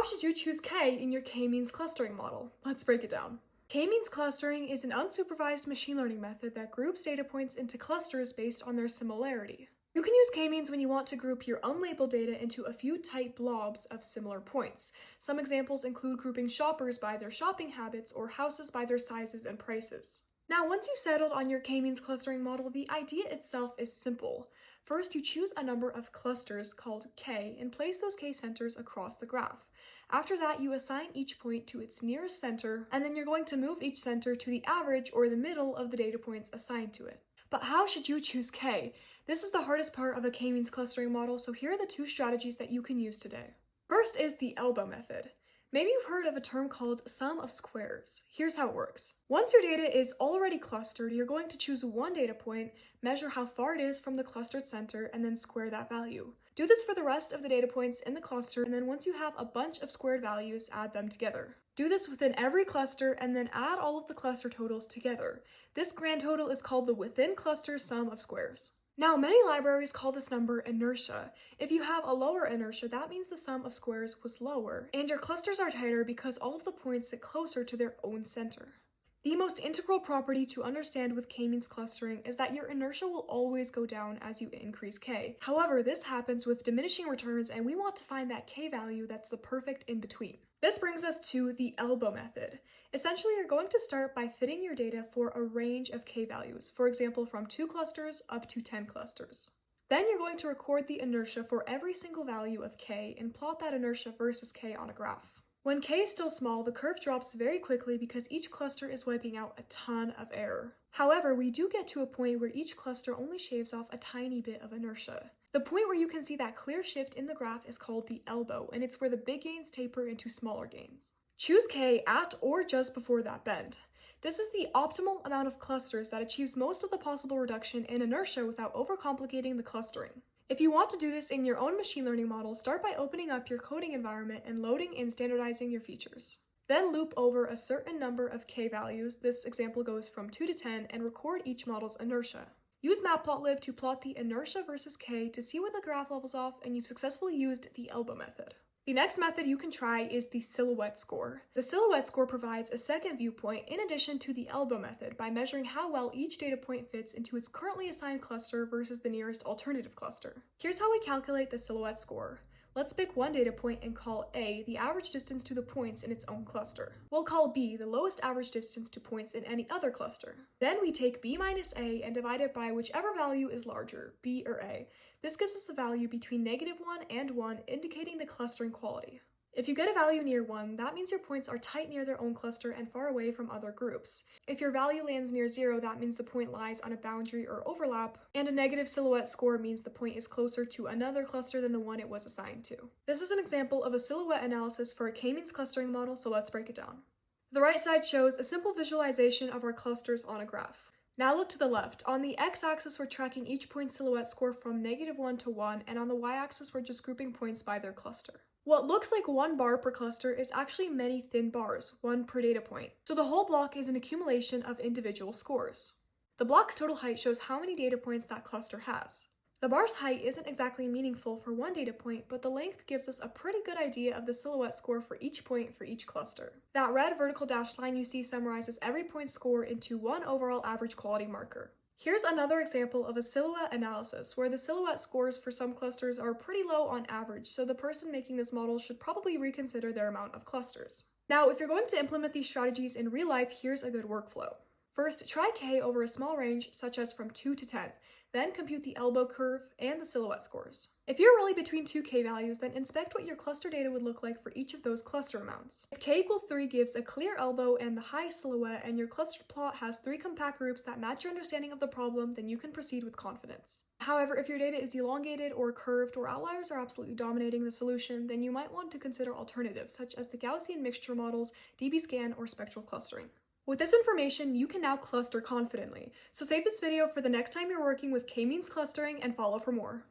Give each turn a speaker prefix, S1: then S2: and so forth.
S1: How should you choose K in your k-means clustering model? Let's break it down. K-means clustering is an unsupervised machine learning method that groups data points into clusters based on their similarity. You can use k-means when you want to group your unlabeled data into a few tight blobs of similar points. Some examples include grouping shoppers by their shopping habits or houses by their sizes and prices. Now, once you've settled on your k-means clustering model, the idea itself is simple. First, you choose a number of clusters called k and place those k-centers across the graph. After that, you assign each point to its nearest center, and then you're going to move each center to the average or the middle of the data points assigned to it. But how should you choose k? This is the hardest part of a k-means clustering model, so here are the two strategies that you can use today. First is the elbow method. Maybe you've heard of a term called sum of squares. Here's how it works. Once your data is already clustered, you're going to choose one data point, measure how far it is from the clustered center, and then square that value. Do this for the rest of the data points in the cluster, and then once you have a bunch of squared values, add them together. Do this within every cluster, and then add all of the cluster totals together. This grand total is called the within cluster sum of squares. Now, many libraries call this number inertia. If you have a lower inertia, that means the sum of squares was lower, and your clusters are tighter because all of the points sit closer to their own center. The most integral property to understand with k-means clustering is that your inertia will always go down as you increase k. However, this happens with diminishing returns, and we want to find that k value that's the perfect in-between. This brings us to the elbow method. Essentially, you're going to start by fitting your data for a range of k values, for example, from 2 clusters up to 10 clusters. Then you're going to record the inertia for every single value of k and plot that inertia versus k on a graph. When k is still small, the curve drops very quickly because each cluster is wiping out a ton of error. However, we do get to a point where each cluster only shaves off a tiny bit of inertia. The point where you can see that clear shift in the graph is called the elbow, and it's where the big gains taper into smaller gains. Choose k at or just before that bend. This is the optimal amount of clusters that achieves most of the possible reduction in inertia without overcomplicating the clustering. If you want to do this in your own machine learning model, start by opening up your coding environment and loading and standardizing your features. Then loop over a certain number of k values, this example goes from 2 to 10, and record each model's inertia. Use matplotlib to plot the inertia versus k to see where the graph levels off, and you've successfully used the elbow method. The next method you can try is the silhouette score. The silhouette score provides a second viewpoint in addition to the elbow method by measuring how well each data point fits into its currently assigned cluster versus the nearest alternative cluster. Here's how we calculate the silhouette score. Let's pick one data point and call A the average distance to the points in its own cluster. We'll call B the lowest average distance to points in any other cluster. Then we take B minus A and divide it by whichever value is larger, B or A. This gives us a value between -1 and 1, indicating the clustering quality. If you get a value near 1, that means your points are tight near their own cluster and far away from other groups. If your value lands near 0, that means the point lies on a boundary or overlap, and a negative silhouette score means the point is closer to another cluster than the one it was assigned to. This is an example of a silhouette analysis for a k-means clustering model, so let's break it down. The right side shows a simple visualization of our clusters on a graph. Now look to the left. On the x-axis, we're tracking each point's silhouette score from -1 to 1, and on the y-axis, we're just grouping points by their cluster. What looks like 1 bar per cluster is actually many thin bars, 1 per data point. So the whole block is an accumulation of individual scores. The block's total height shows how many data points that cluster has. The bar's height isn't exactly meaningful for one data point, but the length gives us a pretty good idea of the silhouette score for each point for each cluster. That red vertical dashed line you see summarizes every point's score into one overall average quality marker. Here's another example of a silhouette analysis, where the silhouette scores for some clusters are pretty low on average, so the person making this model should probably reconsider their amount of clusters. Now, if you're going to implement these strategies in real life, here's a good workflow. First, try k over a small range, such as from 2 to 10. Then compute the elbow curve and the silhouette scores. If you're really between two k values, then inspect what your cluster data would look like for each of those cluster amounts. If k equals 3 gives a clear elbow and the high silhouette, and your cluster plot has 3 compact groups that match your understanding of the problem, then you can proceed with confidence. However, if your data is elongated or curved, or outliers are absolutely dominating the solution, then you might want to consider alternatives, such as the Gaussian mixture models, dbSCAN, or spectral clustering. With this information, you can now cluster confidently, so save this video for the next time you're working with k-means clustering and follow for more.